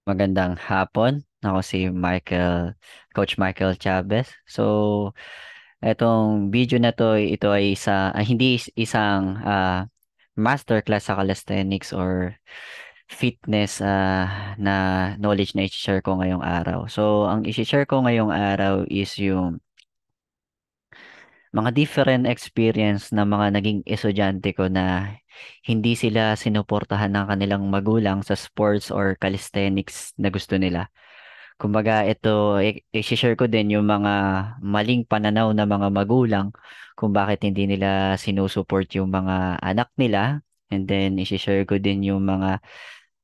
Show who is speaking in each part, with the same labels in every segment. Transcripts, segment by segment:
Speaker 1: Magandang hapon. Ako si Coach Michael Chavez. So, etong video na to, ito ay hindi isang masterclass sa calisthenics or fitness na knowledge na i-share ko ngayong araw. So, ang i-share ko ngayong araw is yung mga different experience na mga naging estudyante ko na hindi sila sinuportahan ng kanilang magulang sa sports or calisthenics na gusto nila. Kumbaga, ito, i-share ko din yung mga maling pananaw ng mga magulang kung bakit hindi nila sinusuport yung mga anak nila. And then, i-share ko din yung mga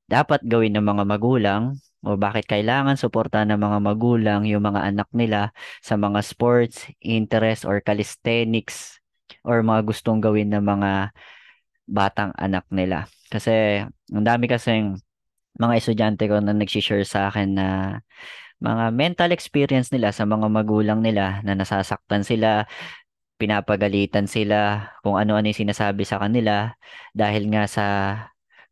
Speaker 1: dapat gawin ng mga magulang o bakit kailangan suportahan ng mga magulang yung mga anak nila sa mga sports, interest, or calisthenics or mga gustong gawin ng mga batang anak nila. Kasi, ang dami kasing mga estudyante ko na nag-share sa akin na mga mental experience nila sa mga magulang nila na nasasaktan sila, pinapagalitan sila, kung ano-ano yung sinasabi sa kanila dahil nga sa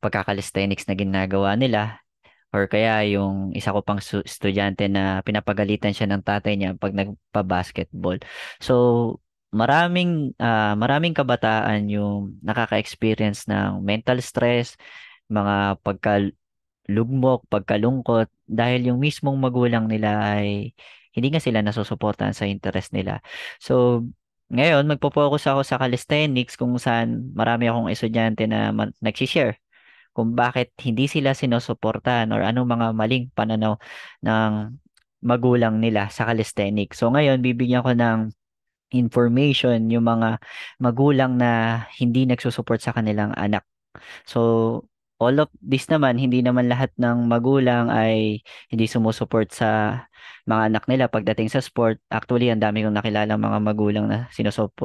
Speaker 1: pagkakalisthenics na ginagawa nila. Or kaya yung isa ko pang estudyante na pinapagalitan siya ng tatay niya pag nagpa-basketball. So, maraming kabataan yung nakaka-experience ng mental stress, mga lugmok, pagkalungkot dahil yung mismong magulang nila ay hindi nga sila nasusuportahan sa interest nila. So, ngayon, magpo-focus ako sa calisthenics kung saan marami akong estudyante na nag-share kung bakit hindi sila sinusuportahan or anong mga maling pananaw ng magulang nila sa calisthenics. So, ngayon, bibigyan ko ng information yung mga magulang na hindi nagsusupport sa kanilang anak. So, all of this naman, hindi naman lahat ng magulang ay hindi sumusuport sa mga anak nila pagdating sa sport. Actually, ang dami kong nakilala mga magulang na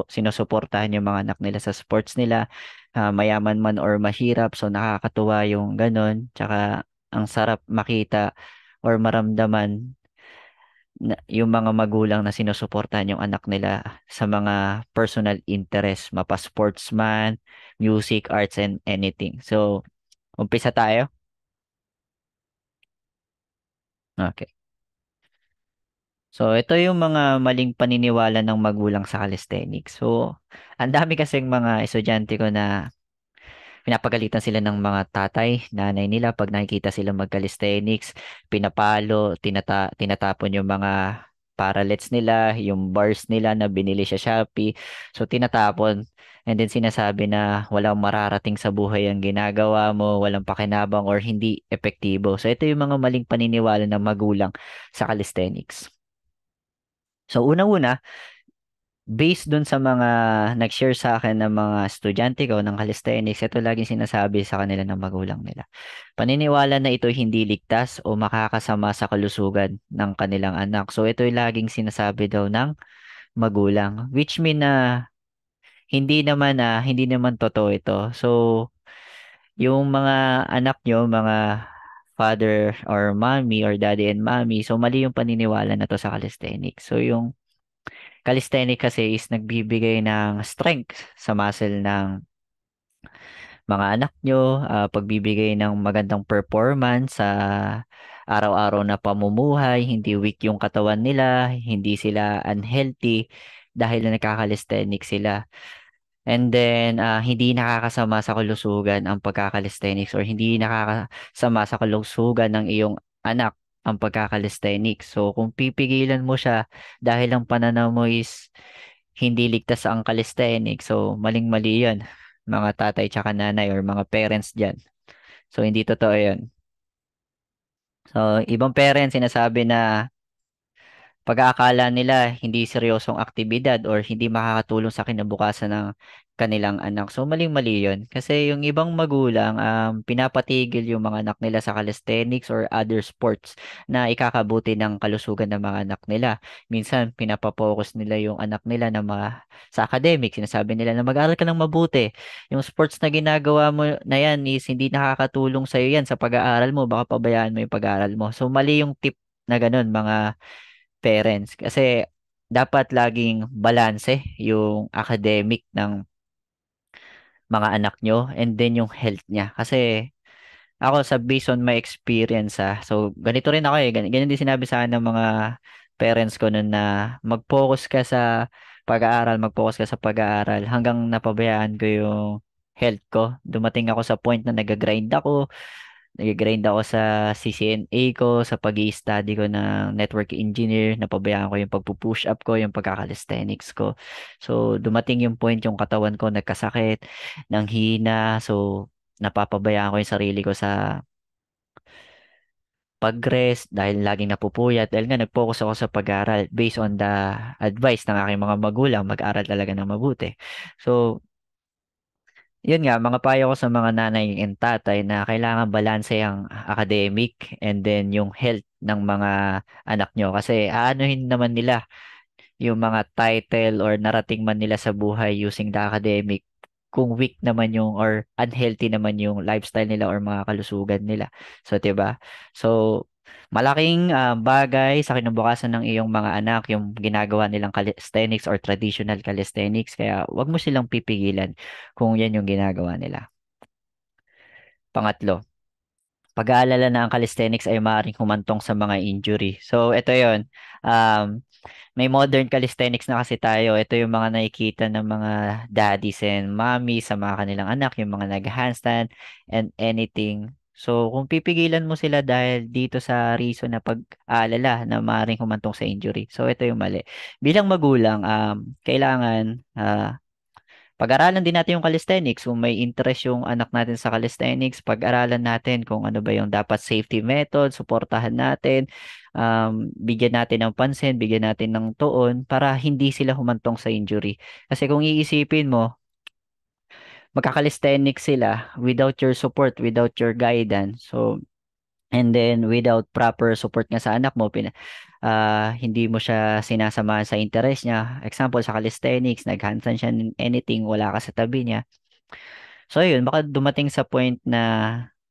Speaker 1: sinusuportahan yung mga anak nila sa sports nila, mayaman man or mahirap. So, nakakatuwa yung ganun. Tsaka, ang sarap makita or maramdaman na yung mga magulang na sinusuportahan yung anak nila sa mga personal interest, mapa-sportsman, music, arts, and anything. So, umpisa tayo. Okay. So, ito yung mga maling paniniwala ng magulang sa calisthenics. So, ang dami kasing mga estudyante ko na pinapagalitan sila ng mga tatay, nanay nila pag nakikita sila mag-calisthenics, pinapalo, tinatapon yung mga parallels nila, yung bars nila na binili sa Shopee. So, tinatapon. And then sinasabi na walang mararating sa buhay ang ginagawa mo, walang pakinabang or hindi epektibo. So, ito yung mga maling paniniwala ng magulang sa calisthenics. So, una-una, based dun sa mga nag-share sa akin ng mga estudyante ko ng calisthenics, ito laging sinasabi sa kanila ng magulang nila. Paniniwala na ito hindi ligtas o makakasama sa kalusugan ng kanilang anak. So ito yung laging sinasabi daw ng magulang, which mean na hindi naman totoo ito. So yung mga anak nyo, mga father or mommy or daddy and mommy, so mali yung paniniwala na to sa calisthenics. So yung calisthenics kasi is nagbibigay ng strength sa muscle ng mga anak nyo, pagbibigay ng magandang performance sa araw-araw na pamumuhay, hindi weak yung katawan nila, hindi sila unhealthy dahil na nagkakalisthenics sila. And then, hindi nakakasama sa kalusugan ang pagkakalisthenics or hindi nakakasama sa kalusugan ng iyong anak ang pagkakalisthenics. So, kung pipigilan mo siya dahil ang pananaw mo is hindi ligtas ang calisthenics, so maling-mali yun, mga tatay tsaka nanay or mga parents dyan. So, hindi totoo yun. So, ibang parents sinasabi na pag-aakala nila hindi seryosong aktibidad or hindi makakatulong sa kinabukasan ng kanilang anak. So, maling-mali yun. Kasi yung ibang magulang, pinapatigil yung mga anak nila sa calisthenics or other sports na ikakabuti ng kalusugan ng mga anak nila. Minsan, pinapapokus nila yung anak nila na sa academics. Sinasabi nila na mag-aral ka ng mabuti. Yung sports na ginagawa mo na yan is hindi nakakatulong sa'yo yan sa pag-aaral mo. Baka pabayaan mo yung pag-aaral mo. So, mali yung tip na ganun, mga parents kasi dapat laging balanse yung academic ng mga anak nyo and then yung health niya kasi ako sa based on my experience so ganito rin ako ganyan din sinabi sa akin ng mga parents ko noon na mag-focus ka sa pag-aaral, mag-focus ka sa pag-aaral hanggang napabayaan ko yung health ko. Dumating ako sa point na nag-grind ako sa CCNA ko, sa pag-i-study ko ng network engineer, napabayaan ko yung pagpo-push up ko, yung pagka-calisthenics ko. So, dumating yung point yung katawan ko nagkasakit, nanghina, so napapabayaan ko yung sarili ko sa pag-rest dahil laging napupuyat dahil nga nag-focus ako sa pag-aaral based on the advice ng aking mga magulang, mag-aral talaga ng mabuti. So, yun nga, mga payo ko sa mga nanay and tatay na kailangan balanse ang academic and then yung health ng mga anak nyo. Kasi aanuhin naman nila yung mga title or narating man nila sa buhay using the academic kung weak naman yung or unhealthy naman yung lifestyle nila or mga kalusugan nila. So, 'di ba? So, malaking bagay sa kinabukasan ng iyong mga anak yung ginagawa nilang calisthenics or traditional calisthenics. Kaya wag mo silang pipigilan kung yan yung ginagawa nila. Pangatlo, pag-aalala na ang calisthenics ay maaaring humantong sa mga injury. So, ito yon. Um, May modern calisthenics na kasi tayo. Ito yung mga nakikita ng mga daddies and mommies sa mga kanilang anak, yung mga nag-handstand and anything. So, kung pipigilan mo sila dahil dito sa reason na pag-aalala na maaaring humantong sa injury. So, ito yung mali. Bilang magulang, kailangan pag-aralan din natin yung calisthenics. Kung may interest yung anak natin sa calisthenics, pag-aralan natin kung ano ba yung dapat safety method, suportahan natin, bigyan natin ng pansin, bigyan natin ng tuon para hindi sila humantong sa injury. Kasi kung iisipin mo, magkakalisthenics sila without your support, without your guidance. So, and then without proper support nga sa anak mo, hindi mo siya sinasamahan sa interest niya. Example, sa calisthenics, nag-handstand siya in anything, wala ka sa tabi niya. So yun, baka dumating sa point na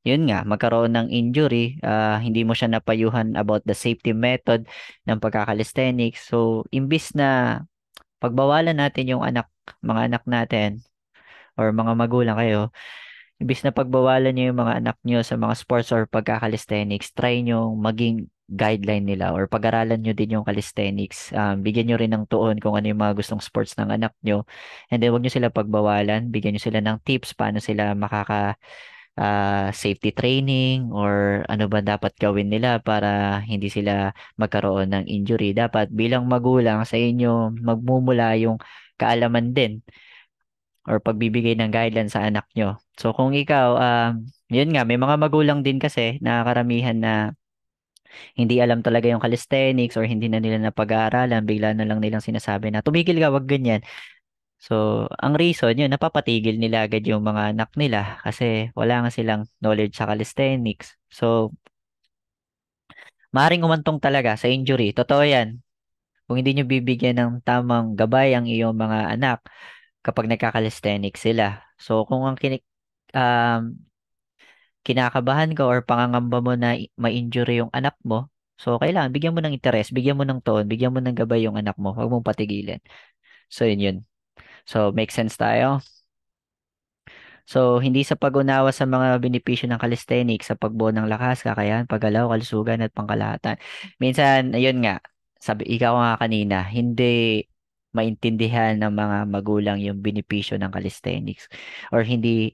Speaker 1: yun nga, magkaroon ng injury, hindi mo siya napayuhan about the safety method ng pagkakalisthenics. So, imbis na pagbawalan natin yung mga anak natin or mga magulang kayo, imbis na pagbawalan niyo yung mga anak niyo sa mga sports or pagkakalisthenics, try niyo maging guideline nila or pag-aralan niyo din yung calisthenics. Bigyan niyo rin ng tuon kung ano yung mga gustong sports ng anak niyo. And then, huwag niyo sila pagbawalan. Bigyan niyo sila ng tips paano sila safety training or ano ba dapat gawin nila para hindi sila magkaroon ng injury. Dapat bilang magulang sa inyo magmumula yung kaalaman din or pagbibigay ng guidelines sa anak nyo. So kung ikaw, yun nga, may mga magulang din kasi na karamihan na hindi alam talaga yung calisthenics or hindi na nila napag-aaralan, bigla na lang nilang sinasabi na tumigil ka, wag ganyan. So, ang reason yun, napapatigil nila agad yung mga anak nila kasi wala nga silang knowledge sa calisthenics. So, maaaring umantong talaga sa injury. Totoo yan. Kung hindi nyo bibigyan ng tamang gabay ang iyong mga anak kapag nagka-calisthenics sila. So, kung ang um, kinakabahan ka or pangangamba mo na ma-injury yung anak mo, so kailangan bigyan mo ng interes, bigyan mo ng toon, bigyan mo ng gabay yung anak mo. Huwag mong patigilin. So, yun yun. So, make sense tayo? So, hindi sa pag-unawa sa mga benepisyo ng calisthenics sa pagbuo ng lakas, kakayahan, paggalaw, kalusugan at pangkalahatan. Minsan, ayun nga, sabi ikaw nga kanina, hindi maintindihan ng mga magulang yung benepisyo ng calisthenics or hindi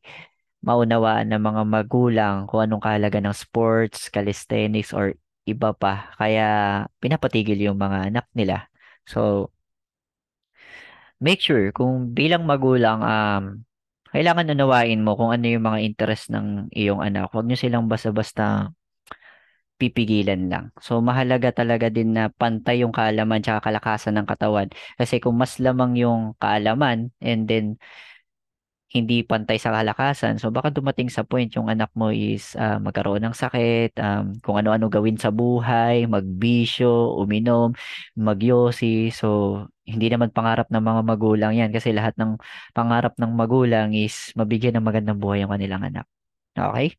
Speaker 1: maunawaan ng mga magulang kung anong kahalaga ng sports, calisthenics or iba pa. Kaya pinapatigil yung mga anak nila. So, make sure kung bilang magulang kailangan unawain mo kung ano yung mga interest ng iyong anak. Huwag niyo silang basta-basta pipigilan lang. So mahalaga talaga din na pantay yung kaalaman tsaka kalakasan ng katawan. Kasi kung mas lamang yung kaalaman and then hindi pantay sa kalakasan, so baka dumating sa point yung anak mo is magkaroon ng sakit, kung ano-ano gawin sa buhay, magbisyo, uminom, magyosi. So, hindi naman pangarap ng mga magulang yan kasi lahat ng pangarap ng magulang is mabigyan ng magandang buhay yung kanilang anak. Okay?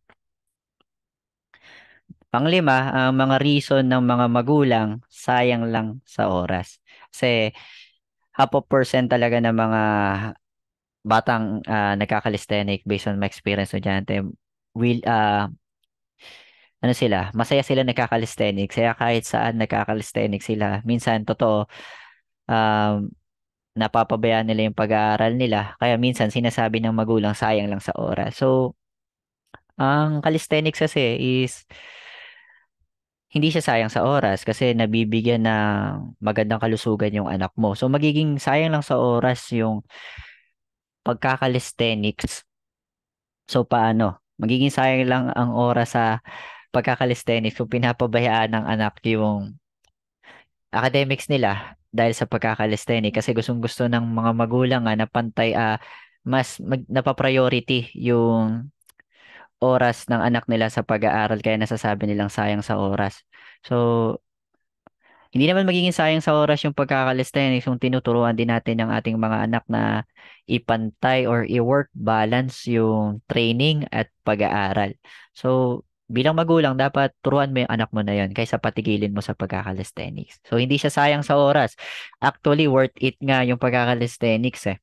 Speaker 1: Panglima, ang mga reason ng mga magulang, sayang lang sa oras. Kasi half a percent talaga ng mga batang nagkakalisthenic based on my experience estudyante will ano sila, masaya sila nagkakalisthenics. Kaya kahit saan nagkakalisthenics sila. Minsan, totoo, um, napapabayaan nila yung pag-aaral nila. Kaya minsan sinasabi ng magulang sayang lang sa oras. So, ang calisthenics kasi is hindi siya sayang sa oras kasi nabibigyan ng magandang kalusugan yung anak mo. So, magiging sayang lang sa oras yung pagkakalisthenics. So, paano? Magiging sayang lang ang oras sa pagkakalisthenics kung pinapabayaan ng anak yung academics nila dahil sa pagkakalisthenics kasi gustong-gusto ng mga magulang na pantay napapriority yung oras ng anak nila sa pag-aaral kaya nasasabi nilang sayang sa oras. So, hindi naman magiging sayang sa oras yung pagkakalisthenics kung tinuturuan din natin ng ating mga anak na ipantay or i-work balance yung training at pag-aaral. So, bilang magulang, dapat turuan mo yung anak mo na yon kaysa patigilin mo sa pagkakalisthenics. So, hindi siya sayang sa oras. Actually, worth it nga yung pagkakalisthenics eh.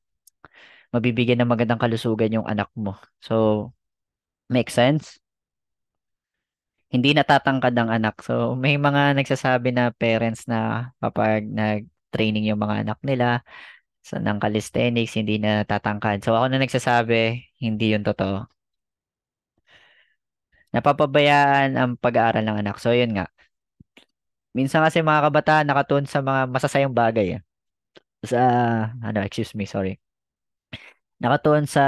Speaker 1: Mabibigyan ng magandang kalusugan yung anak mo. So, make sense? Hindi natatangkad ang anak. So, may mga nagsasabi na parents na kapag nag-training yung mga anak nila ng calisthenics, hindi na natatangkad. So, ako na nagsasabi, hindi yun totoo. Napapabayaan ang pag-aaral ng anak. So, yun nga. Minsan kasi mga kabataan nakatuon sa mga masasayang bagay. Sa, excuse me, sorry. Nakatuon sa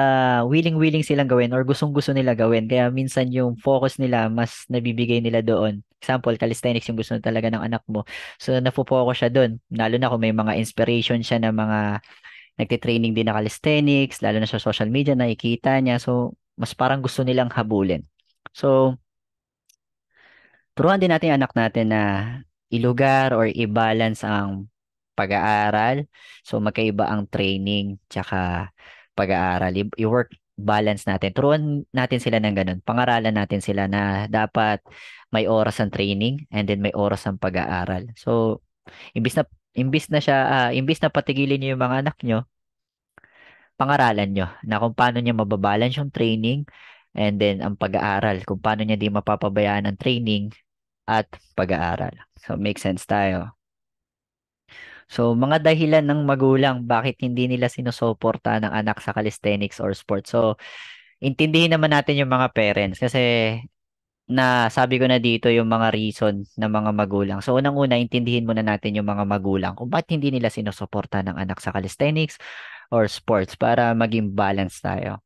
Speaker 1: willing-willing silang gawin or gustong-gusto nila gawin. Kaya minsan yung focus nila, mas nabibigay nila doon. Example, calisthenics yung gusto talaga ng anak mo. So, nafo-focus siya doon. Lalo na kung may mga inspiration siya na mga nagtitraining din na calisthenics, lalo na sa social media, nakikita niya. So, mas parang gusto nilang habulin. So, turuan din natin yung anak natin na ilugar or i-balance ang pag-aaral. So, magkaiba ang training tsaka pag-aaral. I-work balance natin. Turuan natin sila ng ganun. Pangaralan natin sila na dapat may oras ang training and then may oras ang pag-aaral. So, imbis na imbis na patigilin niyo yung mga anak nyo, pangaralan nyo na kung paano niya mababalance yung training and then ang pag-aaral, kung paano niya di mapapabayaan ang training at pag-aaral. So, make sense tayo. So, mga dahilan ng magulang bakit hindi nila sinusuporta ng anak sa calisthenics or sports. So, intindihin naman natin yung mga parents kasi sabi ko na dito yung mga reason ng mga magulang. So, unang-una, intindihin muna natin yung mga magulang kung bakit hindi nila sinusuporta ng anak sa calisthenics or sports para maging balance tayo.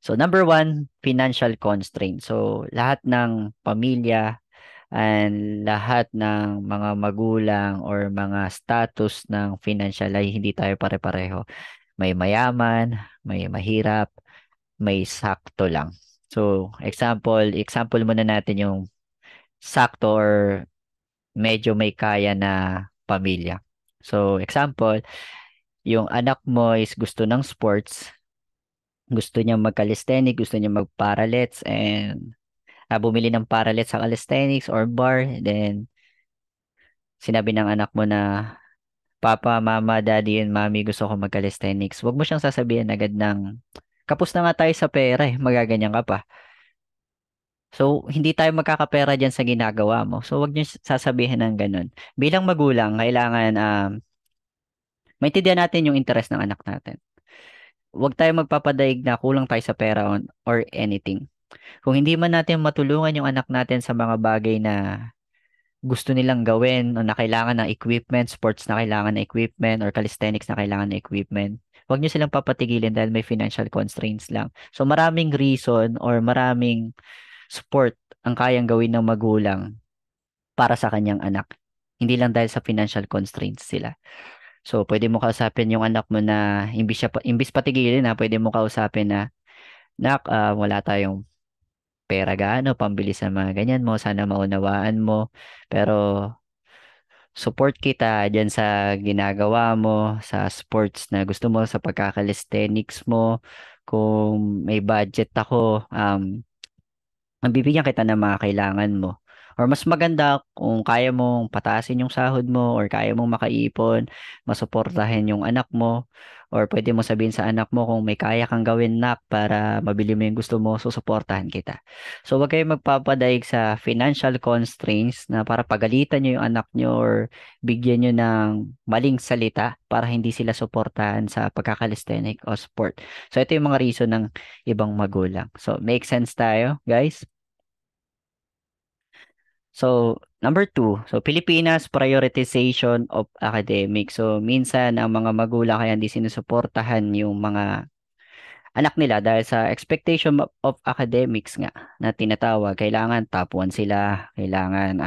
Speaker 1: So, number one, financial constraint. So, lahat ng pamilya and lahat ng mga magulang or mga status ng financial ay hindi tayo pare-pareho. May mayaman, may mahirap, may sakto lang. So, example muna natin yung sakto or medyo may kaya na pamilya. So, example, yung anak mo is gusto ng sports, gusto niya mag-calisthenics, gusto niya mag-parallels, and bumili ng parallels sa calisthenics or bar, then sinabi ng anak mo na, Papa, Mama, Daddy, and Mommy, gusto ko mag-calisthenics. Huwag mo siyang sasabihin agad ng, kapos na nga tayo sa pera eh, magaganyan ka pa. So, hindi tayo magkakapera dyan sa ginagawa mo. So, huwag niyo sasabihin ng ganun. Bilang magulang, kailangan maintindihan natin yung interest ng anak natin. Huwag tayo magpapadaig na kulang tayo sa pera or anything. Kung hindi man natin matulungan yung anak natin sa mga bagay na gusto nilang gawin o na kailangan ng equipment, sports na kailangan ng equipment or calisthenics na kailangan ng equipment, huwag niyo silang papatigilin dahil may financial constraints lang. So maraming reason or maraming support ang kayang gawin ng magulang para sa kanyang anak. Hindi lang dahil sa financial constraints sila. So pwede mo kausapin yung anak mo na imbis patigilin pwede mo kausapin na, Nak, wala tayong pera gaano, pambili sa mga ganyan mo, sana maunawaan mo. Pero support kita dyan sa ginagawa mo, sa sports na gusto mo, sa pagkakalisthenics mo. Kung may budget ako, mabibigyan kita ng mga kailangan mo. Or mas maganda kung kaya mong pataasin yung sahod mo or kaya mong makaipon, masuportahan yung anak mo, or pwede mo sabihin sa anak mo kung may kaya kang gawin nak para mabili mo yung gusto mo, susuportahan kita. So wag kayong magpapadaig sa financial constraints na para pagalitan nyo yung anak nyo or bigyan nyo ng maling salita para hindi sila suportahan sa pagkakalisthenic o sport. So ito yung mga reason ng ibang magulang. So make sense tayo, guys? So, number two, so Pilipinas prioritization of academics. So, minsan ang mga magulang kaya hindi sinusuportahan yung mga anak nila dahil sa expectation of academics nga na tinatawag. Kailangan top 1 sila, kailangan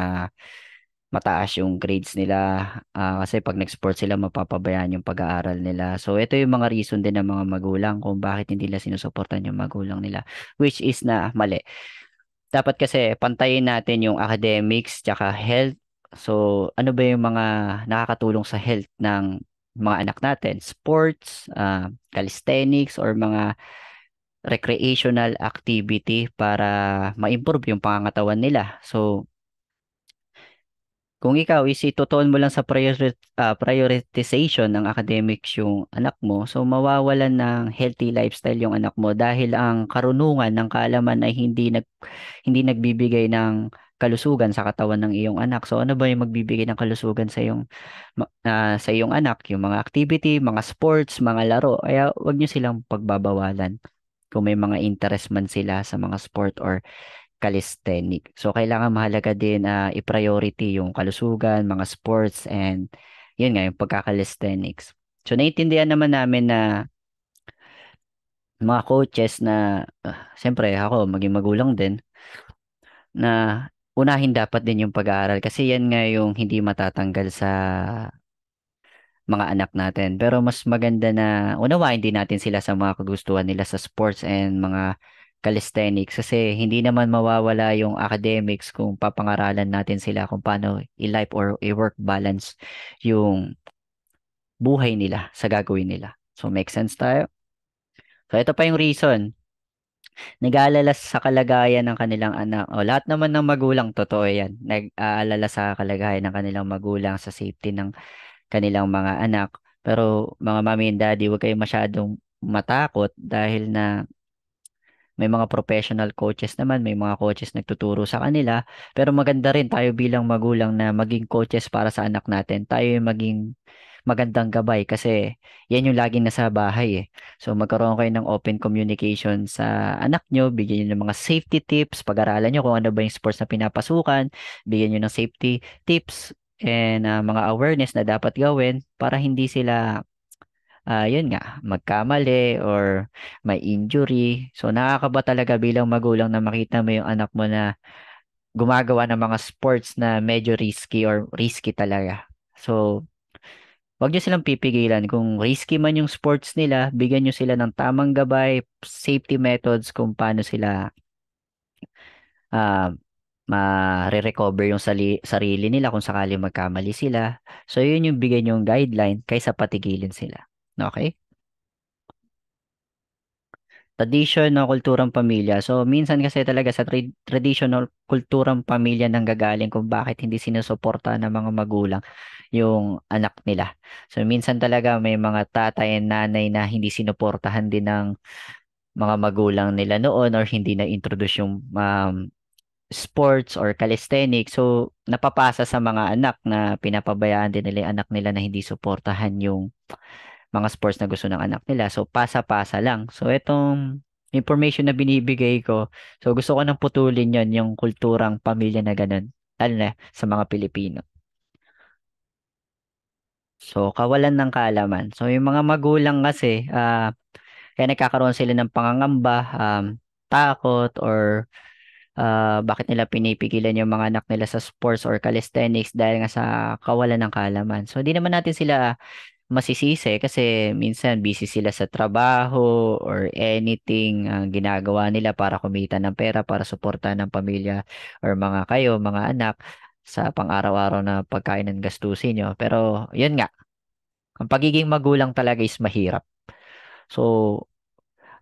Speaker 1: mataas yung grades nila kasi pag nag-sport sila mapapabayaan yung pag-aaral nila. So, ito yung mga reason din ng mga magulang kung bakit hindi nila sinusuportahan yung magulang nila, which is na mali. Dapat kasi pantayin natin yung academics tsaka health. So, ano ba yung mga nakakatulong sa health ng mga anak natin? Sports, calisthenics, or mga recreational activity para ma-improve yung pangangatawan nila. So, kung ikaw is itutuon mo lang sa prioritization ng academics yung anak mo, so mawawalan ng healthy lifestyle yung anak mo dahil ang karunungan ng kaalaman ay hindi nagbibigay ng kalusugan sa katawan ng iyong anak. So ano ba yung magbibigay ng kalusugan sa iyong anak? Yung mga activity, mga sports, mga laro. Kaya wag niyo silang pagbabawalan kung may mga interest man sila sa mga sport or calisthenic. So, kailangan mahalaga din i-priority yung kalusugan, mga sports, and yun nga, yung pagkakalisthenics. So, naiintindihan naman namin na mga coaches na, siyempre ako, maging magulang din, na unahin dapat din yung pag-aaral kasi yan nga yung hindi matatanggal sa mga anak natin. Pero mas maganda na unawain din natin sila sa mga kagustuhan nila sa sports and mga calisthenics kasi hindi naman mawawala yung academics kung papangaralan natin sila kung paano i-life or i-work balance yung buhay nila sa gagawin nila. So, make sense tayo? So, ito pa yung reason. Nag-aalala sa kalagayan ng kanilang anak. O, lahat naman ng magulang, totoo yan. Nag-aalala sa kalagayan ng kanilang magulang, sa safety ng kanilang mga anak. Pero mga mommy and daddy, huwag kayong masyadong matakot dahil na may mga professional coaches naman, may mga coaches nagtuturo sa kanila. Pero maganda rin tayo bilang magulang na maging coaches para sa anak natin. Tayo yung maging magandang gabay kasi yan yung laging nasa bahay eh. So magkaroon kayo ng open communication sa anak nyo, bigyan nyo ng mga safety tips, pag-aralan nyo kung ano ba yung sports na pinapasukan, bigyan nyo ng safety tips and mga awareness na dapat gawin para hindi sila yun nga, magkamali or may injury. So nakakaba talaga bilang magulang na makita mo yung anak mo na gumagawa ng mga sports na medyo risky or risky talaga. So wag niyo silang pipigilan. Kung risky man yung sports nila, bigyan niyo sila ng tamang gabay, safety methods kung paano sila ah ma-recover yung sarili nila kung sakali magkamali sila. So yun yung bigyan yung guideline kaysa patigilin sila. Okay? Tradition ng kulturang pamilya. So, minsan kasi talaga sa traditional kulturang pamilya nanggagaling kung bakit hindi sinusuporta ng mga magulang yung anak nila. So, minsan talaga may mga tatay and nanay na hindi sinuportahan din ng mga magulang nila noon or hindi na-introduce yung sports or calisthenics. So, napapasa sa mga anak na pinapabayaan din nila yung anak nila na hindi suportahan yung mga sports na gusto ng anak nila. So, pasa-pasa lang. So, itong information na binibigay ko, so gusto ko nang putulin yon yung kulturang pamilya na ganun, lalo na sa mga Pilipino. So, kawalan ng kaalaman. So, yung mga magulang kasi, kaya nagkakaroon sila ng pangangamba, takot, or bakit nila pinipigilan yung mga anak nila sa sports or calisthenics dahil nga sa kawalan ng kaalaman. So, di naman natin sila masisisi kasi minsan busy sila sa trabaho or anything ginagawa nila para kumita ng pera para suportahan ng pamilya or mga anak sa pang-araw-araw na pagkain ng gastusin nyo. Pero yun nga, ang pagiging magulang talaga is mahirap. So,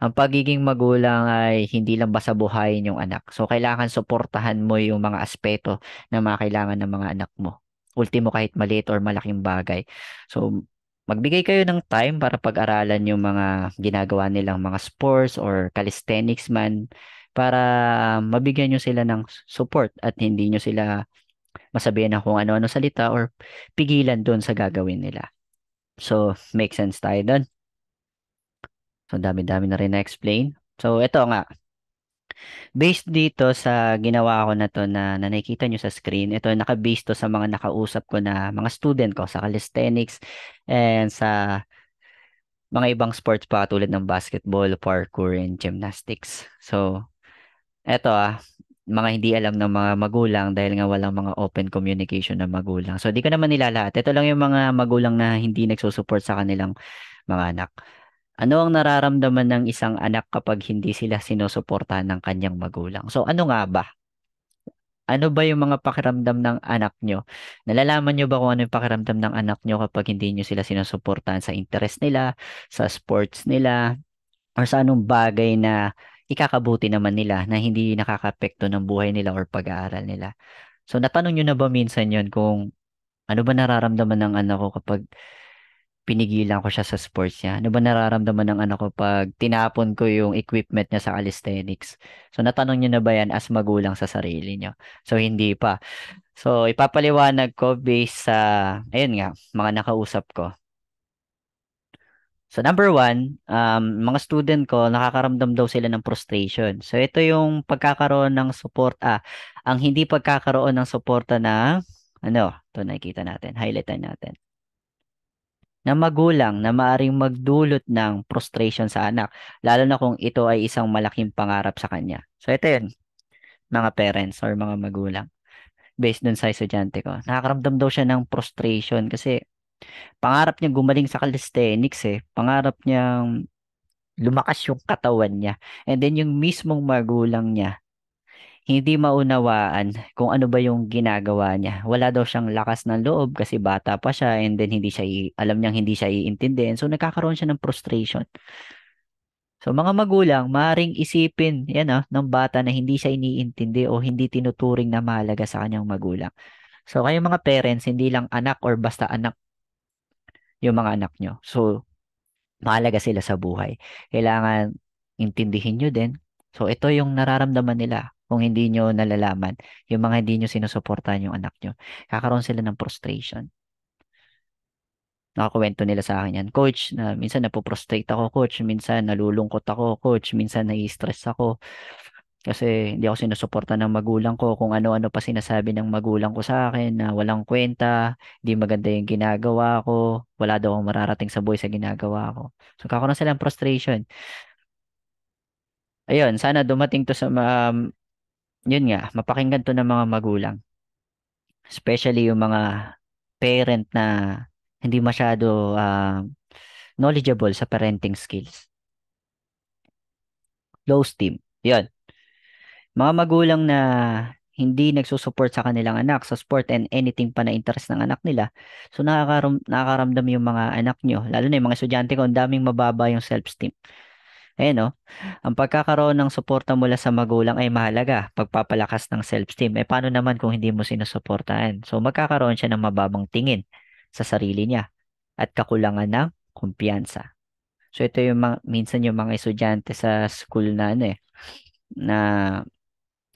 Speaker 1: Ang pagiging magulang ay hindi lang basta buhayin yung anak. So, kailangan suportahan mo yung mga aspeto na mga kailangan ng mga anak mo. Ultimo kahit maliit or malaking bagay. So, magbigay kayo ng time para pag-aralan yung mga ginagawa nilang mga sports or calisthenics man para mabigyan nyo sila ng support at hindi nyo sila masabihan ng kung ano-ano salita or pigilan doon sa gagawin nila. So, make sense tayo doon. So, dami-dami na rin na-explain. So, ito nga, based dito sa ginawa ko na to na nakikita nyo sa screen, ito naka-base to sa mga nakausap ko na mga student ko sa calisthenics and sa mga ibang sports pa tulad ng basketball, parkour, and gymnastics. So, eto mga hindi alam ng mga magulang dahil nga walang mga open communication ng magulang. So, di ko naman nilalahat. Ito lang yung mga magulang na hindi nagsusupport sa kanilang mga anak. Ano ang nararamdaman ng isang anak kapag hindi sila sinusuportahan ng kanyang magulang? So, ano nga ba? Ano ba yung mga pakiramdam ng anak nyo? Nalalaman nyo ba kung ano yung pakiramdam ng anak nyo kapag hindi nyo sila sinusuportahan sa interest nila, sa sports nila, or sa anong bagay na ikakabuti naman nila na hindi nakakapekto ng buhay nila or pag-aaral nila? So, natanong nyo na ba minsan yon kung ano ba nararamdaman ng anak ko kapag pinigilan ko siya sa sports niya? Ano ba nararamdaman ng anak ko pag tinapon ko yung equipment niya sa calisthenics? So, natanong niyo na ba yan as magulang sa sarili niyo? So, hindi pa. So, ipapaliwanag ko based sa, ayun nga, mga nakausap ko. So, number one, mga student ko, nakakaramdam daw sila ng frustration. So, ito yung pagkakaroon ng support, ang hindi pagkakaroon ng suporta na, ano, ito nakikita natin, highlightan natin na magulang na maaring magdulot ng frustration sa anak, lalo na kung ito ay isang malaking pangarap sa kanya. So ito yun, mga parents or mga magulang. Based dun sa estudyante ko. Nakakaramdam daw siya ng frustration kasi pangarap niya gumaling sa calisthenics eh. Pangarap niyang lumakas yung katawan niya. And then yung mismong magulang niya, hindi maunawaan kung ano ba yung ginagawa niya. Wala daw siyang lakas ng loob kasi bata pa siya and then hindi siya alam niyang hindi siya iintindihin. So nagkakaroon siya ng frustration. So mga magulang, maring isipin yan ng bata na hindi siya iniintindi o hindi tinuturing na mahalaga sa kanyang magulang. So kayong mga parents, hindi lang anak or basta anak yung mga anak nyo. So mahalaga sila sa buhay. Kailangan intindihin nyo din. So ito yung nararamdaman nila kung hindi nyo nalalaman. Yung mga hindi nyo sinusuportahan yung anak nyo. Kakaroon sila ng frustration. Nakakuwento nila sa akin yan. Coach, na minsan napoprostrate ako, coach. Minsan nalulungkot ako, coach. Minsan nai-stress ako. Kasi hindi ako sinusuporta ng magulang ko kung ano-ano pa sinasabi ng magulang ko sa akin na walang kwenta, hindi maganda yung ginagawa ko, wala daw akong mararating sa buhay sa ginagawa ko. So, kakaroon sila ng frustration. Ayun, sana dumating to sa, yun nga, mapakinggan to ng mga magulang. Especially yung mga parent na hindi masyado knowledgeable sa parenting skills. Low esteem. Yun. Mga magulang na hindi nagsusupport sa kanilang anak sa sport and anything pa na interest ng anak nila. So nakakaramdam yung mga anak nyo, lalo na yung mga estudyante ko, ang daming mababa yung self-esteem. Ayan no, ang pagkakaroon ng suporta mula sa magulang ay mahalaga, pagpapalakas ng self-esteem. Eh paano naman kung hindi mo sinusuportahan? So magkakaroon siya ng mababang tingin sa sarili niya at kakulangan ng kumpiyansa. So ito yung minsan yung mga estudyante sa school na na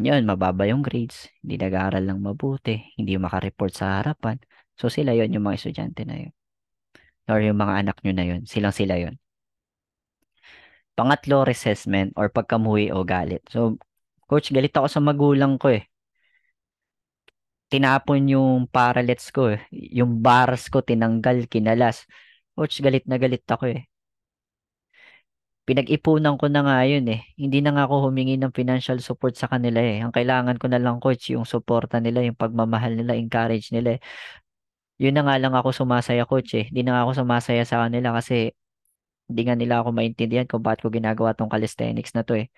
Speaker 1: yun, mababa yung grades, hindi nag-aaral ng mabuti, hindi makareport sa harapan. So sila yun, yung mga estudyante na yun. Or yung mga anak nyo na yun, silang sila yun. Pangatlo, resentment or pagkamuhi o galit. So, coach, galit ako sa magulang ko eh. Tinapon yung parallels ko eh. Yung bars ko tinanggal, kinalas. Coach, galit na galit ako eh. Pinag-ipunan ko na nga yun eh. Hindi na nga ako humingi ng financial support sa kanila eh. Ang kailangan ko na lang coach, yung suporta nila, yung pagmamahal nila, encourage nila eh. Yun na nga lang ako sumasaya coach eh. Hindi na nga ako sumasaya sa kanila kasi hindi nga nila ako maintindihan kung bakit ko ginagawa tong calisthenics na to eh.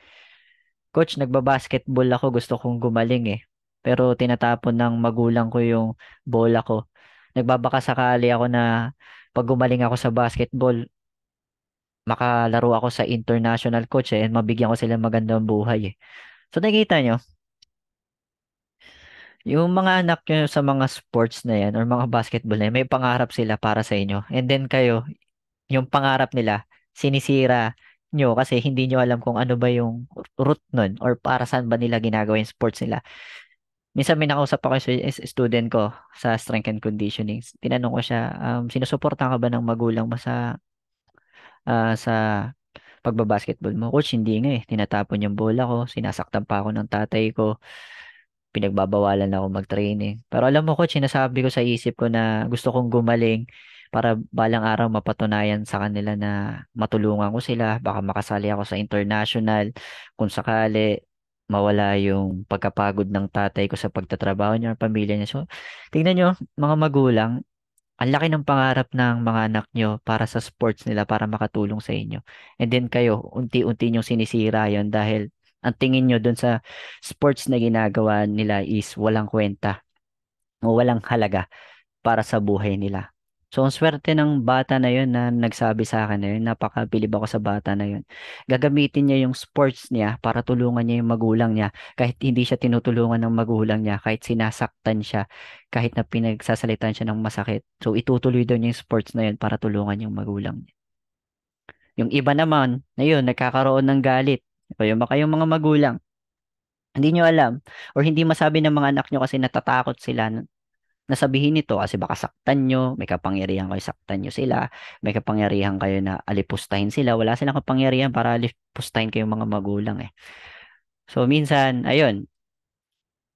Speaker 1: Coach, nagbabasketball ako, gusto kong gumaling eh. Pero tinatapon ng magulang ko yung bola ko. Nagbabaka sakali ako na pag gumaling ako sa basketball, makalaro ako sa international coach and mabigyan ko sila magandang buhay eh. So nakikita nyo, yung mga anak nyo sa mga sports na yan or mga basketball na yan, may pangarap sila para sa inyo. And then kayo, yung pangarap nila, sinisira nyo kasi hindi nyo alam kung ano ba yung root nun or para saan ba nila ginagawa yung sports nila. Minsan may nakausap ako sa student ko sa strength and conditioning. Tinanong ko siya, sinusuportahan ka ba ng magulang mo sa pagbabasketball mo? Coach, hindi nga eh. Tinatapon yung bola ko, sinasaktan pa ako ng tatay ko, pinagbabawalan ako mag-training. Pero alam mo, coach, sinasabi ko sa isip ko na gusto kong gumaling para balang araw mapatunayan sa kanila na matulungan ko sila, baka makasali ako sa international, kung sakali mawala yung pagkapagod ng tatay ko sa pagtatrabaho niya, pamilya niya. So, tingnan nyo, mga magulang, ang laki ng pangarap ng mga anak nyo para sa sports nila para makatulong sa inyo. And then kayo, unti-unti nyo sinisira yon dahil ang tingin nyo dun sa sports na ginagawa nila is walang kwenta o walang halaga para sa buhay nila. So, ang swerte ng bata na yun na nagsabi sa akin na yun, napakabilib ako sa bata na yun. Gagamitin niya yung sports niya para tulungan niya yung magulang niya. Kahit hindi siya tinutulungan ng magulang niya, kahit sinasaktan siya, kahit na pinagsasalitan siya ng masakit. So, itutuloy daw niya yung sports na yun para tulungan yung magulang niya. Yung iba naman, na yun, nagkakaroon ng galit. O yung kayong mga magulang, hindi nyo alam or hindi masabi ng mga anak nyo kasi natatakot sila nasabihin nito kasi baka saktan nyo, may kapangyarihan kayo saktan nyo sila, may kapangyarihan kayo na alipustahin sila, wala silang kapangyarihan para alipustahin kayong mga magulang eh. So minsan, ayun,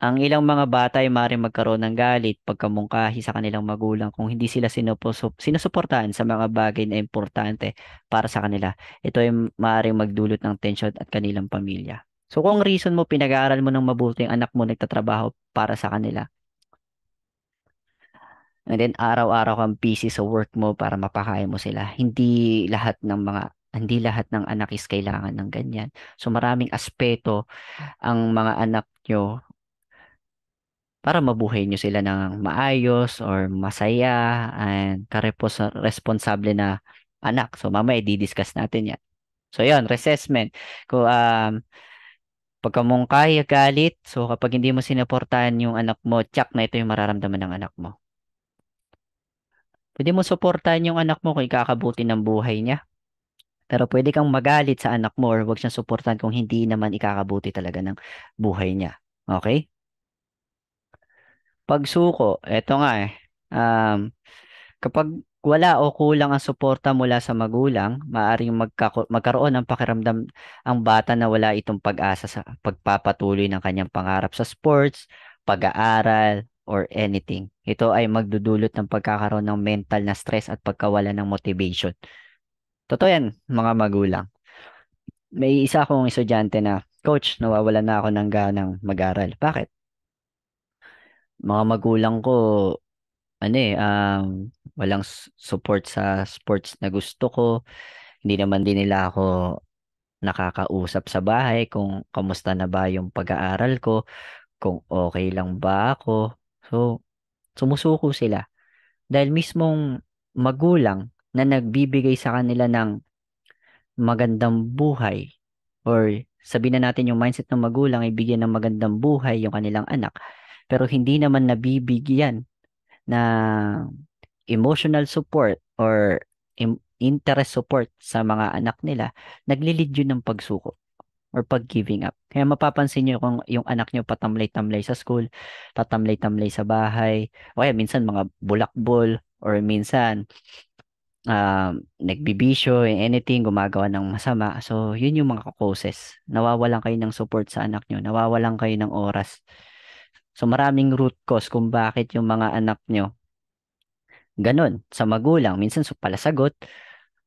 Speaker 1: ang ilang mga bata ay maaaring magkaroon ng galit, pagkamungkahi sa kanilang magulang kung hindi sila sinusuportahan sa mga bagay na importante para sa kanila. Ito ay maaaring magdulot ng tensyon at kanilang pamilya. So kung reason mo, pinag-aaral mo ng mabuti ang anak mo nagtatrabaho para sa kanila, and then araw-araw kang busy sa work mo para mapakain mo sila. Hindi lahat ng anak is kailangan ng ganyan. So maraming aspeto ang mga anak nyo para mabuhay nyo sila ng maayos or masaya and responsable na anak. So mamaya di-discuss natin yan. So yan, resessment. Kung pagkamungkay, galit, so kapag hindi mo sinuportahan yung anak mo, tsak na ito yung mararamdaman ng anak mo. Pwede mo suportahan yung anak mo kung ikakabuti ng buhay niya. Pero pwede kang magalit sa anak mo or wag siyang suportahan kung hindi naman ikakabuti talaga ng buhay niya. Okay? Pagsuko, eto nga eh. Um, kapag wala o kulang ang suporta mula sa magulang, maaaring magkaroon ng pakiramdam ang bata na wala itong pag-asa sa pagpapatuloy ng kanyang pangarap sa sports, pag-aaral, or anything. Ito ay magdudulot ng pagkakaroon ng mental na stress at pagkawala ng motivation. Totoo yan, mga magulang. May isa akong estudyante na, Coach, nawawalan na ako ng ganang mag-aral. Bakit? Mga magulang ko, walang support sa sports na gusto ko. Hindi naman din nila ako nakakausap sa bahay kung kamusta na ba yung pag-aaral ko, kung okay lang ba ako. So, sumusuko sila. Dahil mismong magulang na nagbibigay sa kanila ng magandang buhay or sabihin na natin yung mindset ng magulang ay bigyan ng magandang buhay yung kanilang anak pero hindi naman nabibigyan na emotional support or interest support sa mga anak nila, naglilid yun ng pagsuko or pag-giving up. Kaya mapapansin nyo kung yung anak nyo patamlay-tamlay sa school, patamlay-tamlay sa bahay, o kaya minsan mga bulakbol, or minsan nagbibisyo, anything, gumagawa ng masama. So, yun yung mga causes. Nawawalan kayo ng support sa anak nyo, nawawalan kayo ng oras. So, maraming root cause kung bakit yung mga anak nyo ganun sa magulang. Minsan palasagot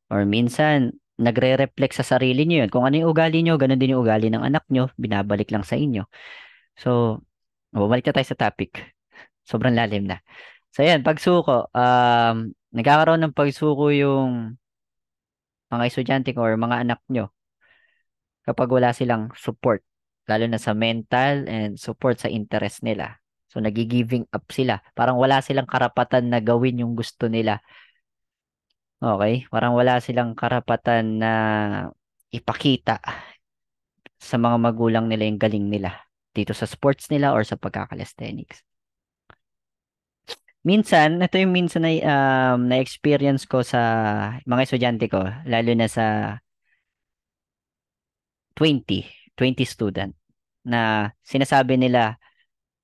Speaker 1: or minsan nagre-reflect sa sarili nyo yun. Kung ano yung ugali nyo, ganun din yung ugali ng anak nyo, binabalik lang sa inyo. So, bumalik na tayo sa topic. Sobrang lalim na. So, yan, pagsuko. Nagkakaroon ng pagsuko yung mga estudyante ko or mga anak nyo kapag wala silang support, lalo na sa mental and support sa interest nila. So, nagigiving up sila. Parang wala silang karapatan na gawin yung gusto nila. Okay? Parang wala silang karapatan na ipakita sa mga magulang nila yung galing nila dito sa sports nila or sa pagkakalisthenics. Minsan, ito yung minsan na-experience ko sa mga estudyante ko, lalo na sa 20, 20 student, na sinasabi nila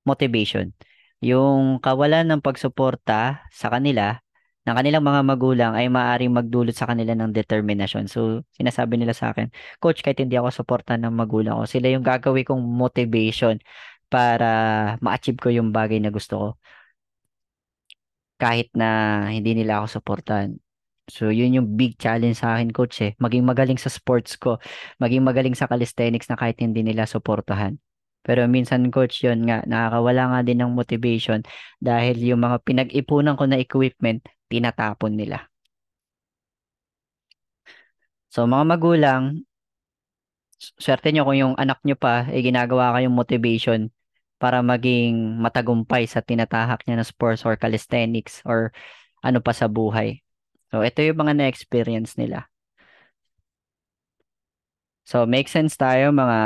Speaker 1: motivation. Yung kawalan ng pagsuporta sa kanila, ng kanilang mga magulang ay maaaring magdulot sa kanila ng determinasyon. So, sinasabi nila sa akin, Coach, kahit hindi ako suporta ng magulang ko, sila yung gagawin kong motivation para ma-achieve ko yung bagay na gusto ko kahit na hindi nila ako suportahan. So, yun yung big challenge sa akin, coach eh. Maging magaling sa sports ko. Maging magaling sa calisthenics na kahit hindi nila suportahan. Pero minsan, coach, yun nga, nakakawala nga din ng motivation dahil yung mga pinag-ipunan ko na equipment, tinatapon nila. So, mga magulang, swerte nyo kung yung anak nyo pa, ginagawa kayong motivation para maging matagumpay sa tinatahak niya na sports or calisthenics or ano pa sa buhay. So, ito yung mga na-experience nila. So, make sense tayo mga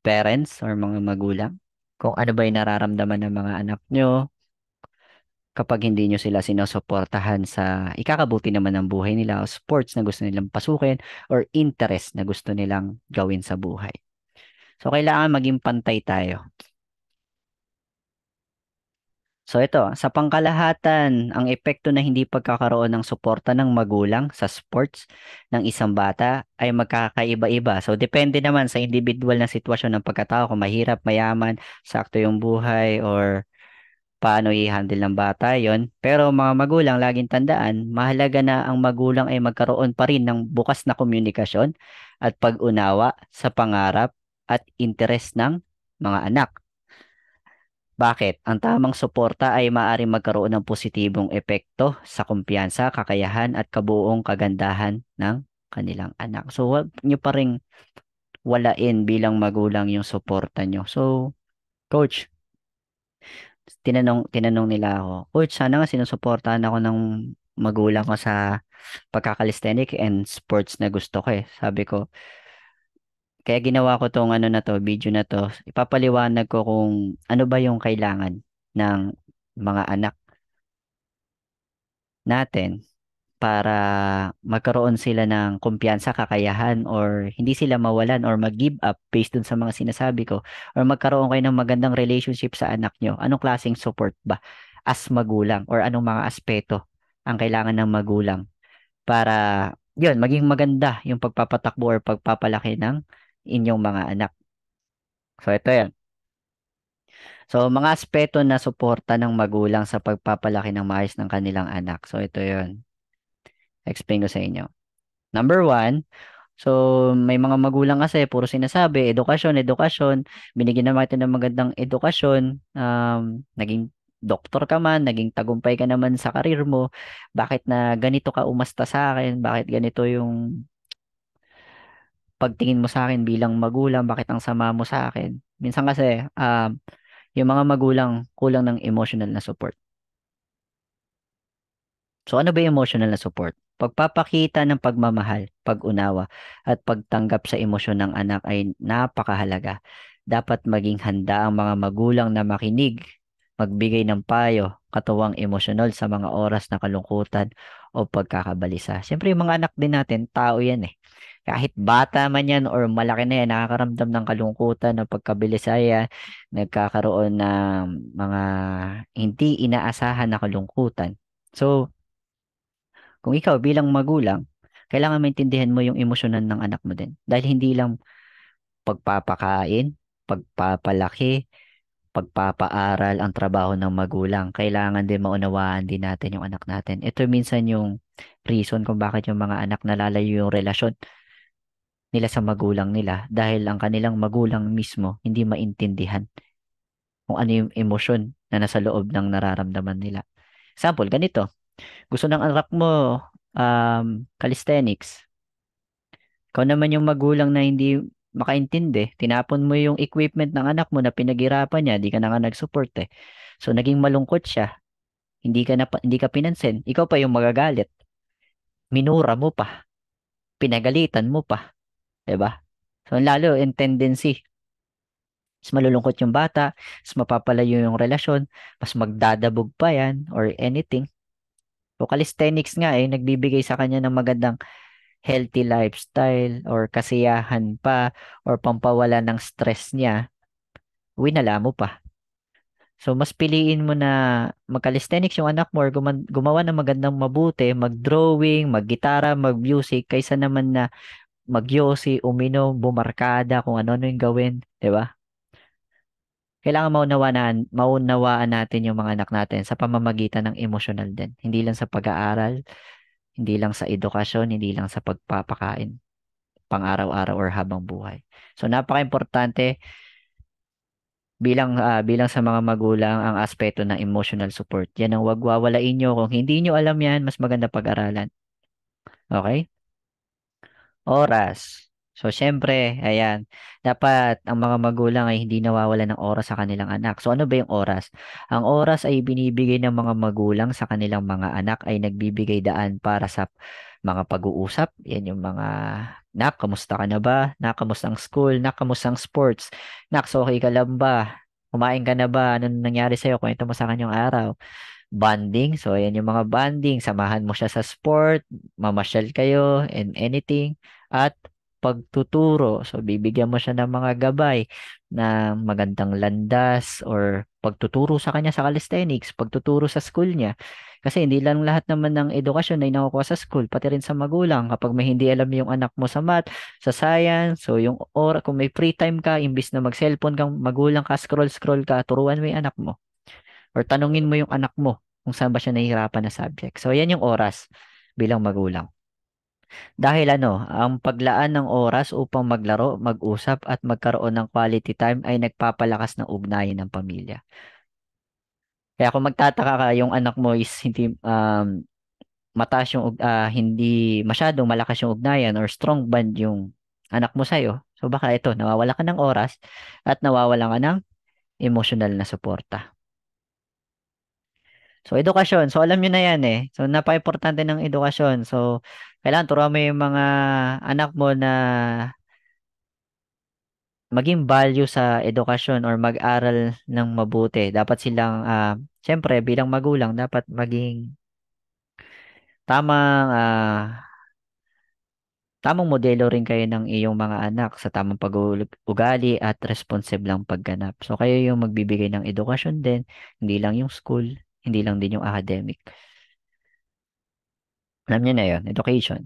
Speaker 1: parents or mga magulang kung ano ba yung nararamdaman ng mga anak nyo kapag hindi nyo sila sinusuportahan sa ikakabuti naman ng buhay nila o sports na gusto nilang pasukin or interest na gusto nilang gawin sa buhay. So, kailangan maging pantay tayo. So ito, sa pangkalahatan, ang epekto na hindi pagkakaroon ng suporta ng magulang sa sports ng isang bata ay magkakaiba-iba. So depende naman sa individual na sitwasyon ng pagkatao, kung mahirap, mayaman, sakto yung buhay, or paano i-handle ng bata yon. Pero mga magulang, laging tandaan, mahalaga na ang magulang ay magkaroon pa rin ng bukas na komunikasyon at pag-unawa sa pangarap at interes ng mga anak. Bakit? Ang tamang suporta ay maaaring magkaroon ng positibong epekto sa kumpiyansa, kakayahan at kabuong kagandahan ng kanilang anak. So, wag nyo pa ring walain bilang magulang yung suporta nyo. So, coach, tinanong nila ako, Coach, sana nga sinusuportahan ako ng magulang ko sa pagkakalisthenic and sports na gusto ko eh. Sabi ko, kaya ginawa ko tong ano na to, video na to, ipapaliwanag ko kung ano ba yung kailangan ng mga anak natin para magkaroon sila ng kumpiyansa, kakayahan, or hindi sila mawalan or mag-give up based dun sa mga sinasabi ko, or magkaroon kayo ng magandang relationship sa anak nyo. Anong klaseng support ba as magulang, or anong mga aspeto ang kailangan ng magulang para yun, maging maganda yung pagpapatakbo or pagpapalaki ng inyong mga anak. So ito yan. So mga aspeto na suporta ng magulang sa pagpapalaki ng maayos ng kanilang anak. So ito yun. Explain ko sa inyo. Number one, so may mga magulang kasi puro sinasabi, edukasyon, edukasyon, binigyan naman natin ng magandang edukasyon, naging doktor ka man, naging tagumpay ka naman sa karir mo, bakit na ganito ka umasta sa akin, bakit ganito yung pagtingin mo sa akin bilang magulang, bakit ang sama mo sa akin? Minsan kasi, yung mga magulang kulang ng emotional na support. So ano ba yung emotional na support? Pagpapakita ng pagmamahal, pag-unawa, at pagtanggap sa emosyon ng anak ay napakahalaga. Dapat maging handa ang mga magulang na makinig, magbigay ng payo, katuwang emosyonal sa mga oras na kalungkutan o pagkakabalisa. Siyempre, yung mga anak din natin, tao yan eh. Kahit bata man yan or malaki na yan, nakakaramdam ng kalungkutan o pagkabilisa yan, nagkakaroon ng mga hindi inaasahan na kalungkutan. So, kung ikaw bilang magulang, kailangan maintindihan mo yung emosyonan ng anak mo din. Dahil hindi lang pagpapakain, pagpapalaki, pagpapaaral ang trabaho ng magulang. Kailangan din maunawaan din natin yung anak natin. Ito minsan yung reason kung bakit yung mga anak nalalayo yung relasyon nila sa magulang nila dahil ang kanilang magulang mismo hindi maintindihan kung ano yung emosyon na nasa loob ng nararamdaman nila. Example, ganito. Gusto ng anak mo calisthenics. Ikaw naman yung magulang na hindi makaintindi. Tinapon mo yung equipment ng anak mo na pinaghirapan niya, di ka na nga nag-support eh. So naging malungkot siya. Hindi ka pinansin. Ikaw pa yung magagalit. minura mo pa, pinagalitan mo pa, 'di ba? So lalo in tendency, mas malulungkot yung bata, mas mapapalayo yung relasyon, mas magdadabog pa yan or anything. So calisthenics nga nagbibigay sa kanya ng magandang healthy lifestyle or kasiyahan pa or pampawala ng stress niya, winala mo pa. So, mas piliin mo na mag-calisthenics yung anak mo or gumawa ng magandang mabuti, mag-drawing, mag-gitara, mag-music, kaysa naman na magyosi, uminom, bumarkada, kung ano-ano yung gawin, di ba? Kailangan maunawaan natin yung mga anak natin sa pamamagitan ng emosyonal din. Hindi lang sa pag-aaral, hindi lang sa edukasyon, hindi lang sa pagpapakain, pang-araw-araw or habang buhay. So, napaka-importante bilang sa mga magulang ang aspeto ng emotional support. Yan ang wag wawalain nyo. Kung hindi nyo alam yan, mas maganda pag-aralan. Okay? Oras. So, syempre, ayan, dapat ang mga magulang ay hindi nawawala ng oras sa kanilang anak. So, ano ba yung oras? Ang oras ay binibigay ng mga magulang sa kanilang mga anak ay nagbibigay daan para sa mga pag-uusap. Yan yung mga, nak, kamusta ka na ba? Nak, kamusta ang school? Nak, kamusta ang sports? Nak, so okay ka lang ba? Kumain ka na ba? Ano nangyari sa'yo? Kwento mo sa kanyang araw. Bonding. So, ayan yung mga bonding. Samahan mo siya sa sport, mamasyal kayo, and anything. At pagtuturo. So, bibigyan mo siya ng mga gabay na magandang landas or pagtuturo sa kanya sa calisthenics, pagtuturo sa school niya. Kasi hindi lang lahat naman ng edukasyon ay nakukuha sa school, pati rin sa magulang. Kapag may hindi alam yung anak mo sa math, sa science, so yung kung may free time ka, imbis na mag-cellphone kang magulang ka, scroll-scroll ka, turuan mo yung anak mo or tanungin mo yung anak mo kung saan ba siya nahihirapan na subject. So, yan yung oras bilang magulang. Dahil ang paglaan ng oras upang maglaro, mag-usap at magkaroon ng quality time ay nagpapalakas ng ugnayan ng pamilya. Kaya kung magtataka ka, yung anak mo is hindi mataas yung hindi masyadong malakas yung ugnayan or strong bond yung anak mo sa'yo. So baka ito, nawawala ka ng oras at nawawala ka ng emotional na suporta. So, edukasyon. So, alam nyo na yan. So, napaka-importante ng edukasyon. So, kailangan turuan mo yung mga anak mo na maging value sa edukasyon or mag-aral ng mabuti. Dapat silang, siyempre, bilang magulang, dapat maging tamang, tamang modelo rin kayo ng iyong mga anak sa tamang pag-ugali at responsiblang pagganap. So, kayo yung magbibigay ng edukasyon din, hindi lang yung school, hindi lang din yung academic. Alam niyo na yun, education.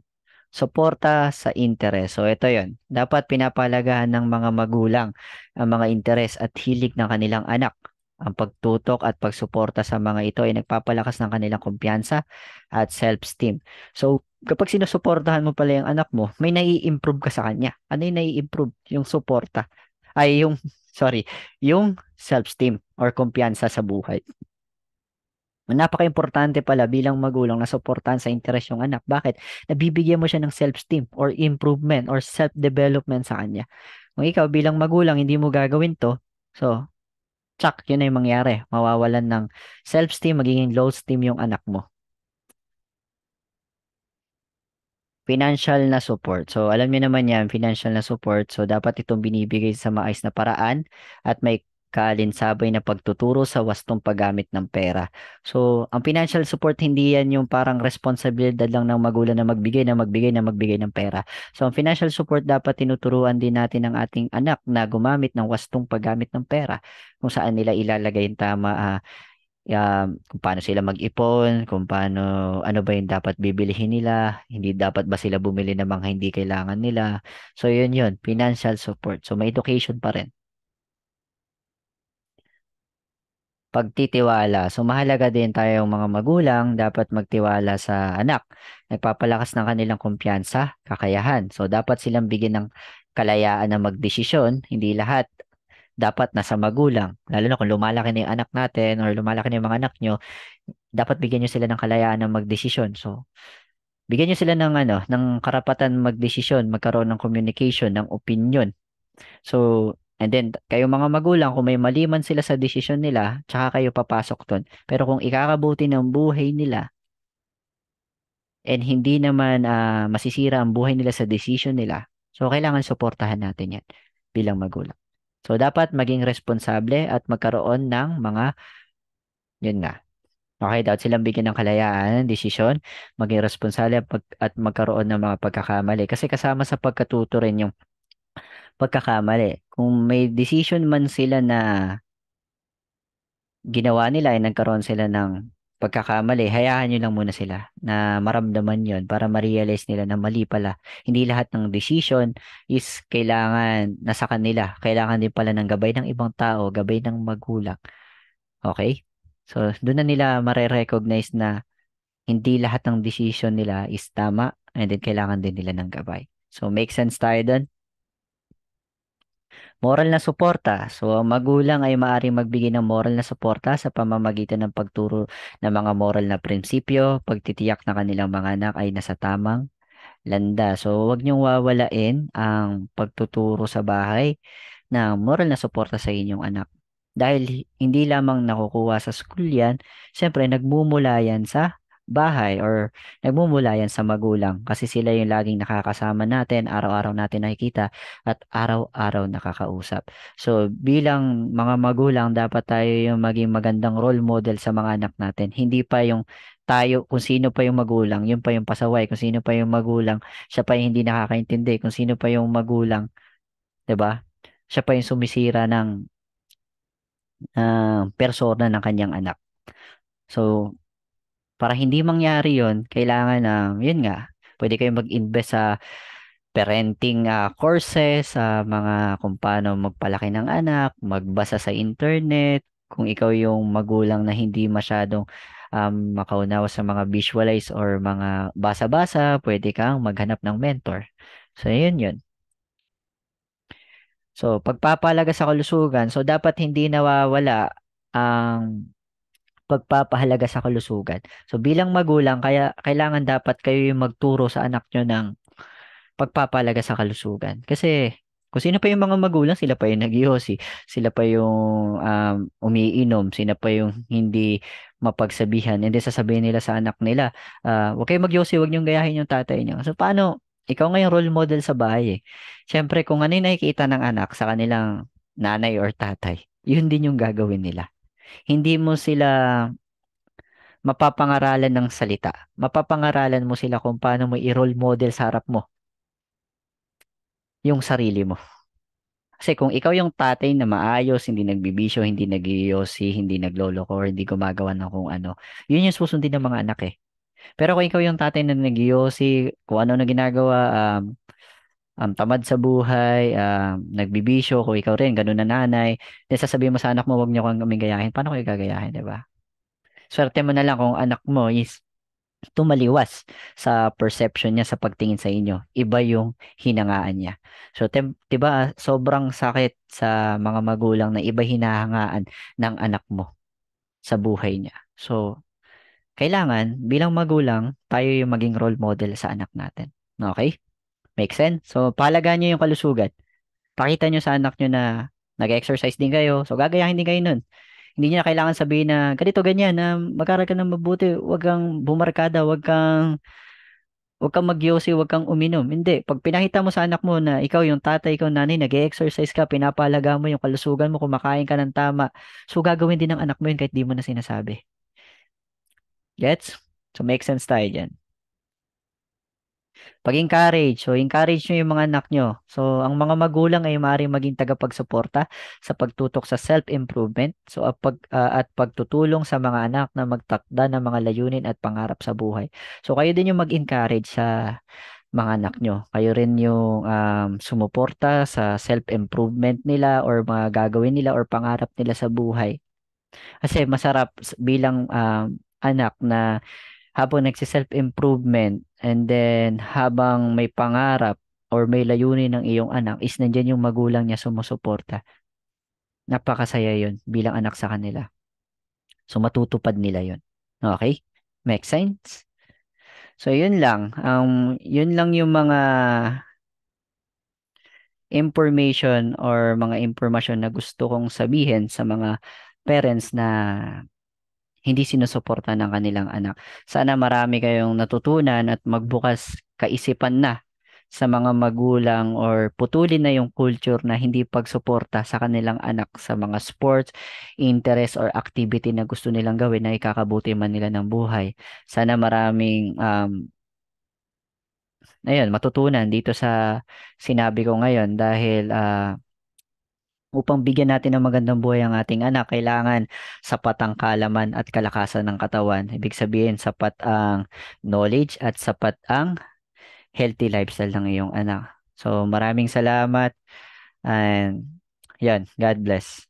Speaker 1: Suporta sa interes. So, ito yon. Dapat pinapalagahan ng mga magulang ang mga interes at hilig ng kanilang anak. Ang pagtutok at pagsuporta sa mga ito ay nagpapalakas ng kanilang kumpiyansa at self-esteem. So, kapag sinusuportahan mo pala yung anak mo, may nai-improve ka sa kanya. Ano yung nai-improve? Yung suporta. Ay, yung, sorry, yung self-esteem or kumpiyansa sa buhay. Napaka-importante pala bilang magulang na suportahan sa interes yung anak. Bakit? Nabibigyan mo siya ng self-esteem or improvement or self-development sa kanya. Kung ikaw bilang magulang, hindi mo gagawin to, so, tsak, yun na yung mangyari. Mawawalan ng self-esteem, magiging low esteem yung anak mo. Financial na support. So, alam niyo naman yan, financial na support. So, dapat itong binibigay sa maayos na paraan at may kalinsabay na pagtuturo sa wastong paggamit ng pera. So, ang financial support, hindi yan yung parang responsibilidad lang ng magulang na magbigay, na magbigay, na magbigay ng pera. So, ang financial support, dapat tinuturuan din natin ng ating anak na gumamit ng wastong paggamit ng pera. Kung saan nila ilalagay yung tama, kung paano sila mag-ipon, kung paano, ano ba yung dapat bibilihin nila, hindi dapat ba sila bumili ng mga hindi kailangan nila. So, yun, financial support. So, may education pa rin. Pagtitiwala. So, mahalaga din tayong mga magulang, dapat magtiwala sa anak. Nagpapalakas ng kanilang kumpiyansa, kakayahan. So, dapat silang bigyan ng kalayaan na magdesisyon. Hindi lahat dapat nasa magulang. Lalo na kung lumalaki na yung anak natin or lumalaki na yung mga anak nyo, dapat bigyan nyo sila ng kalayaan na magdesisyon. So, bigyan nyo sila ng ng karapatan magdesisyon, magkaroon ng communication, ng opinion. So, and then kayo mga magulang, kung may mali man sila sa desisyon nila, tsaka kayo papasok ton. Pero kung ikakabuti ng buhay nila, and hindi naman masisira ang buhay nila sa decision nila, so kailangan suportahan natin yan bilang magulang. So dapat maging responsable at magkaroon ng mga, yun nga, okay, dapat silang bigyan ng kalayaan, desisyon, maging responsable at magkaroon ng mga pagkakamali. Kasi kasama sa pagkatuto rin yung pagkakamali. Kung may decision man sila na ginawa nila ay nagkaroon sila ng pagkakamali, hayaan nyo lang muna sila na maramdaman yon para ma-realize nila na mali pala. Hindi lahat ng decision is kailangan nasa kanila. Kailangan din pala ng gabay ng ibang tao, gabay ng magulang. Okay? So, doon na nila mare-recognize na hindi lahat ng decision nila is tama and then kailangan din nila ng gabay. So, make sense tayo doon? Moral na suporta. So, ang magulang ay maaaring magbigay ng moral na suporta sa pamamagitan ng pagturo ng mga moral na prinsipyo, pagtitiyak na kanilang mga anak ay nasa tamang landa. So, huwag niyong wawalain ang pagtuturo sa bahay ng moral na suporta sa inyong anak. Dahil hindi lamang nakukuha sa school yan, siyempre nagmumula yan sa bahay or nagmumula yan sa magulang kasi sila yung laging nakakasama natin, araw-araw natin nakikita at araw-araw nakakausap. So, bilang mga magulang, dapat tayo yung maging magandang role model sa mga anak natin. Hindi pa yung tayo, kung sino pa yung magulang, yun pa yung pasaway, kung sino pa yung magulang, siya pa yung hindi nakakaintindi, kung sino pa yung magulang, 'di ba? Siya pa yung sumisira ng persona ng kanyang anak. So, para hindi mangyari yon, kailangan na, yun nga, pwede kayong mag-invest sa parenting courses, sa mga kung paano magpalaki ng anak, magbasa sa internet, kung ikaw yung magulang na hindi masyadong makaunawa sa mga visualize or mga basa-basa, pwede kang maghanap ng mentor. So, yun yun. So, pagpapahalaga sa kalusugan, so dapat hindi nawawala ang pagpapahalaga sa kalusugan. So, bilang magulang, kaya kailangan dapat kayo yung magturo sa anak nyo ng pagpapahalaga sa kalusugan. Kasi, kung sino pa yung mga magulang, sila pa yung nagyosi, sila pa yung umiinom, sila pa yung hindi mapagsabihan, hindi sasabihin nila sa anak nila, huwag kayong magyosi, huwag niyong gayahin yung tatay niyo. So, paano? Ikaw ngayon role model sa bahay eh. Siyempre, kung ano yung nakikita ng anak sa kanilang nanay or tatay, yun din yung gagawin nila. Hindi mo sila mapapangaralan ng salita. Mapapangaralan mo sila kung paano mo i-role model sa harap mo yung sarili mo. Kasi kung ikaw yung tatay na maayos, hindi nagbibisyo, hindi nagyosi, hindi nagloloko, or hindi gumagawa ng kung ano, yun yung susundin ng mga anak eh. Pero kung ikaw yung tatay na nagyosi, kung ano na ginagawa, tamad sa buhay, nagbibisyo, kung ikaw rin, ganun na nanay, then sasabihin mo sa anak mo, wag niyo kang kaming gayahin, paano kayo gagayahin, di ba? Swerte mo na lang kung anak mo is tumaliwas sa perception niya sa pagtingin sa inyo. Iba yung hinangaan niya. So, 'di ba, sobrang sakit sa mga magulang na iba hinahangaan ng anak mo sa buhay niya. So, kailangan bilang magulang, tayo yung maging role model sa anak natin. Okay? Make sense? So, pahalagaan niyo yung kalusugan. Pakita niyo sa anak niyo na nag-exercise din kayo. So, gagayahin din kayo nun. Hindi niya kailangan sabihin na ganito, ganyan, na mag-aral ka ng mabuti, huwag kang bumarkada, huwag kang magyosi, huwag kang uminom. Hindi. Pag pinakita mo sa anak mo na ikaw yung tatay, ikaw nanay, nag-exercise ka, pinapalaga mo yung kalusugan mo, kumakain ka ng tama. So, gagawin din ng anak mo yun kahit di mo na sinasabi. Gets? So, make sense tayo dyan. Pag-encourage. So, encourage nyo yung mga anak nyo. So, ang mga magulang ay maaaring maging tagapagsuporta sa pagtutok sa self-improvement. So, at pagtutulong sa mga anak na magtakda ng mga layunin at pangarap sa buhay. So, kayo din yung mag-encourage sa mga anak nyo. Kayo rin yung sumuporta sa self-improvement nila or mga gagawin nila or pangarap nila sa buhay. Kasi masarap bilang anak na habang nagsi-self-improvement and then habang may pangarap or may layunin ng iyong anak is nandiyan yung magulang niya sumusuporta. Napakasaya yun bilang anak sa kanila. So matutupad nila yun. Okay? Make sense? So yun lang. Yun lang yung mga information or mga impormasyon na gusto kong sabihin sa mga parents na hindi sinusuporta ng kanilang anak. Sana marami kayong natutunan at magbukas kaisipan na sa mga magulang or putulin na yung culture na hindi pagsuporta sa kanilang anak sa mga sports, interest or activity na gusto nilang gawin na ikakabuti man nila ng buhay. Sana maraming ayun, matutunan dito sa sinabi ko ngayon dahil upang bigyan natin ng magandang buhay ang ating anak, kailangan sapat ang kaalaman at kalakasan ng katawan. Ibig sabihin, sapat ang knowledge at sapat ang healthy lifestyle ng iyong anak. So, maraming salamat and yan, God bless.